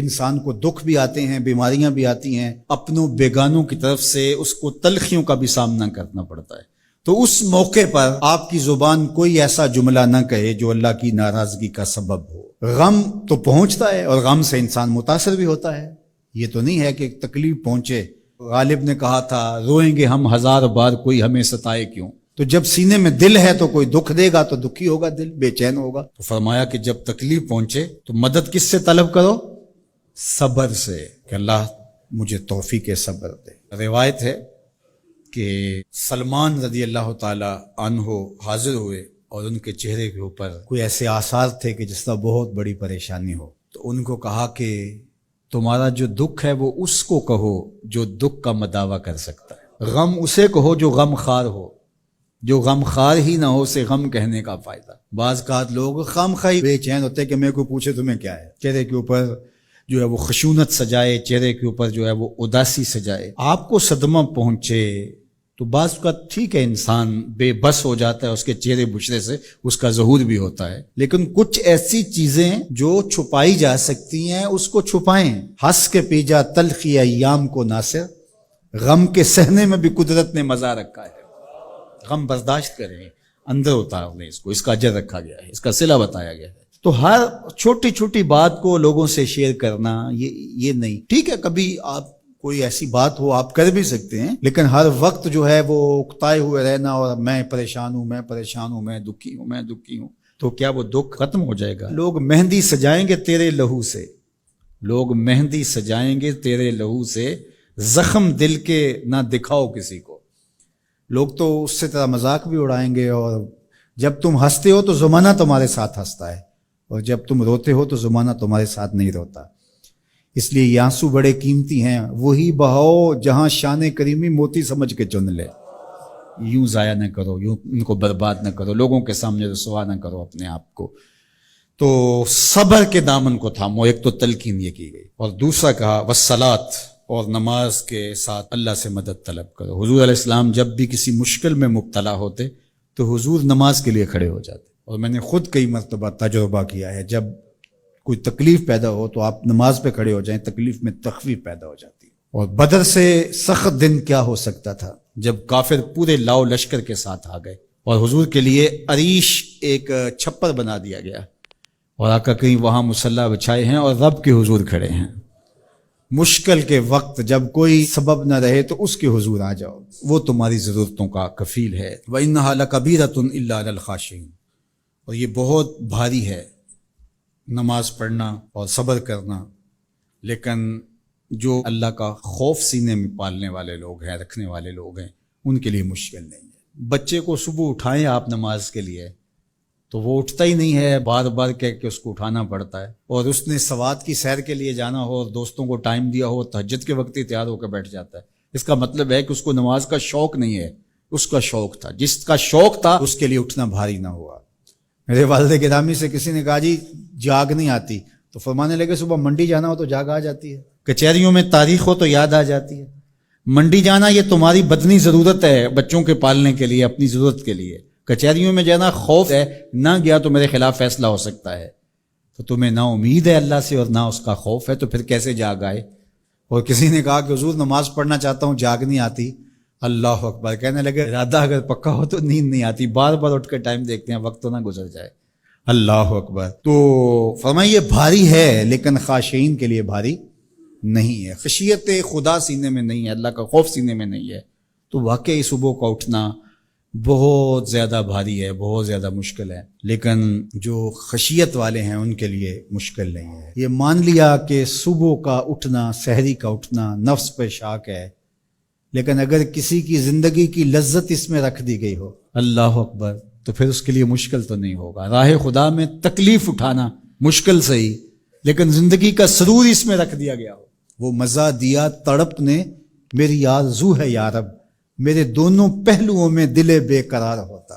انسان کو دکھ بھی آتے ہیں، بیماریاں بھی آتی ہیں، اپنوں بیگانوں کی طرف سے اس کو تلخیوں کا بھی سامنا کرنا پڑتا ہے۔ تو اس موقع پر آپ کی زبان کوئی ایسا جملہ نہ کہے جو اللہ کی ناراضگی کا سبب ہو۔ غم تو پہنچتا ہے اور غم سے انسان متاثر بھی ہوتا ہے، یہ تو نہیں ہے کہ تکلیف پہنچے۔ غالب نے کہا تھا روئیں گے ہم ہزار بار کوئی ہمیں ستائے کیوں۔ تو جب سینے میں دل ہے تو کوئی دکھ دے گا تو دکھی ہوگا، دل بے چین ہوگا۔ تو فرمایا کہ جب تکلیف پہنچے تو مدد کس سے طلب کرو؟ صبر سے، کہ اللہ مجھے توفیق صبر دے۔ روایت ہے کہ سلمان رضی اللہ تعالی عنہ حاضر ہوئے اور ان کے چہرے کے اوپر کوئی ایسے آثار تھے کہ جس طرح بہت بڑی پریشانی ہو۔ تو ان کو کہا کہ تمہارا جو دکھ ہے وہ اس کو کہو جو دکھ کا مداوع کر سکتا ہے، غم اسے کہو جو غم خار ہو، جو غم خار ہی نہ ہو اسے غم کہنے کا فائدہ۔ بعض اوقات لوگ خام خواہ بے چین ہوتے کہ میں کو پوچھے تمہیں کیا ہے، چہرے کے اوپر جو ہے وہ خشونت سجائے، چہرے کے اوپر جو ہے وہ اداسی سجائے۔ آپ کو صدمہ پہنچے تو بعض اوقات ٹھیک ہے، انسان بے بس ہو جاتا ہے، اس کے چہرے بچھڑے سے اس کا ظہور بھی ہوتا ہے، لیکن کچھ ایسی چیزیں جو چھپائی جا سکتی ہیں اس کو چھپائیں۔ ہنس کے پی جا تلخی ایام کو ناصر، غم کے سہنے میں بھی قدرت نے مزہ رکھا ہے۔ غم برداشت کریں، اندر اتار لیں، اس کو، اس کا اجر رکھا گیا ہے، اس کا صلہ بتایا گیا ہے۔ تو ہر چھوٹی چھوٹی بات کو لوگوں سے شیئر کرنا یہ نہیں ٹھیک ہے، کبھی آپ کوئی ایسی بات ہو آپ کر بھی سکتے ہیں، لیکن ہر وقت جو ہے وہ اکتائے ہوئے رہنا اور میں پریشان ہوں، میں پریشان ہوں، میں دکھی ہوں، میں دکھی ہوں، تو کیا وہ دکھ ختم ہو جائے گا؟ لوگ مہندی سجائیں گے تیرے لہو سے، لوگ مہندی سجائیں گے تیرے لہو سے، زخم دل کے نہ دکھاؤ کسی کو۔ لوگ تو اس سے طرح مذاق بھی اڑائیں گے، اور جب تم ہنستے ہو تو زمانہ تمہارے ساتھ ہنستا ہے، اور جب تم روتے ہو تو زمانہ تمہارے ساتھ نہیں روتا۔ اس لیے یہ آنسو بڑے قیمتی ہیں، وہی بہاؤ جہاں شان کریمی موتی سمجھ کے چن لے۔ یوں ضائع نہ کرو، یوں ان کو برباد نہ کرو، لوگوں کے سامنے رسوا نہ کرو اپنے آپ کو۔ تو صبر کے دامن کو تھامو، ایک تو تلقین یہ کی گئی، اور دوسرا کہا والصلاۃ، اور نماز کے ساتھ اللہ سے مدد طلب کرو۔ حضور علیہ السلام جب بھی کسی مشکل میں مبتلا ہوتے تو حضور نماز کے لیے کھڑے ہو جاتے، اور میں نے خود کئی مرتبہ تجربہ کیا ہے، جب کوئی تکلیف پیدا ہو تو آپ نماز پہ کھڑے ہو جائیں، تکلیف میں تخفیف پیدا ہو جاتی ہے۔ اور بدر سے سخت دن کیا ہو سکتا تھا جب کافر پورے لاؤ لشکر کے ساتھ آ گئے، اور حضور کے لیے عریش ایک چھپر بنا دیا گیا، اور آقا کہیں وہاں مصلی بچھائے ہیں اور رب کے حضور کھڑے ہیں۔ مشکل کے وقت جب کوئی سبب نہ رہے تو اس کے حضور آ جاؤ، وہ تمہاری ضرورتوں کا کفیل ہے۔ وَإِنَّهَا لَكَبِيرَةٌ إِلَّا عَلَى الْخَاشِعِينَ، اور یہ بہت بھاری ہے نماز پڑھنا اور صبر کرنا، لیکن جو اللہ کا خوف سینے میں پالنے والے لوگ ہیں، رکھنے والے لوگ ہیں، ان کے لیے مشکل نہیں ہے۔ بچے کو صبح اٹھائیں آپ نماز کے لیے تو وہ اٹھتا ہی نہیں ہے، بار بار کہہ کے اس کو اٹھانا پڑتا ہے، اور اس نے سوات کی سیر کے لیے جانا ہو اور دوستوں کو ٹائم دیا ہو، تہجد کے وقت ہی تیار ہو کے بیٹھ جاتا ہے۔ اس کا مطلب ہے کہ اس کو نماز کا شوق نہیں ہے، اس کا شوق تھا، جس کا شوق تھا اس کے لیے اٹھنا بھاری نہ ہوا۔ میرے والد گرامی سے کسی نے کہا جی جاگ نہیں آتی، تو فرمانے لگے صبح منڈی جانا ہو تو جاگ آ جاتی ہے، کچہریوں میں تاریخ ہو تو یاد آ جاتی ہے۔ منڈی جانا یہ تمہاری بدنی ضرورت ہے، بچوں کے پالنے کے لیے، اپنی ضرورت کے لیے۔ کچہریوں میں جانا خوف ہے، نہ گیا تو میرے خلاف فیصلہ ہو سکتا ہے، تو تمہیں نہ امید ہے اللہ سے اور نہ اس کا خوف ہے، تو پھر کیسے جاگ آئے؟ اور کسی نے کہا کہ حضور نماز پڑھنا چاہتا ہوں، جاگ نہیں آتی۔ اللہ اکبر، کہنے لگے ارادہ اگر پکا ہو تو نیند نہیں آتی، بار بار اٹھ کے ٹائم دیکھتے ہیں وقت تو نہ گزر جائے۔ اللہ اکبر۔ تو فرمائیں یہ بھاری ہے لیکن خاشعین کے لیے بھاری نہیں ہے، خشیت خدا سینے میں نہیں ہے، اللہ کا خوف سینے میں نہیں ہے، تو واقعی صبح کا اٹھنا بہت زیادہ بھاری ہے، بہت زیادہ مشکل ہے، لیکن جو خشیت والے ہیں ان کے لیے مشکل نہیں ہے۔ یہ مان لیا کہ صبح کا اٹھنا، سحری کا اٹھنا نفس پہ شاک ہے، لیکن اگر کسی کی زندگی کی لذت اس میں رکھ دی گئی ہو، اللہ اکبر، تو پھر اس کے لیے مشکل تو نہیں ہوگا۔ راہ خدا میں تکلیف اٹھانا مشکل صحیح، لیکن زندگی کا سرور اس میں رکھ دیا گیا ہو۔ وہ مزہ دیا تڑپ نے میری آرزو ہے یا رب، میرے دونوں پہلوؤں میں دل بے قرار ہوتا۔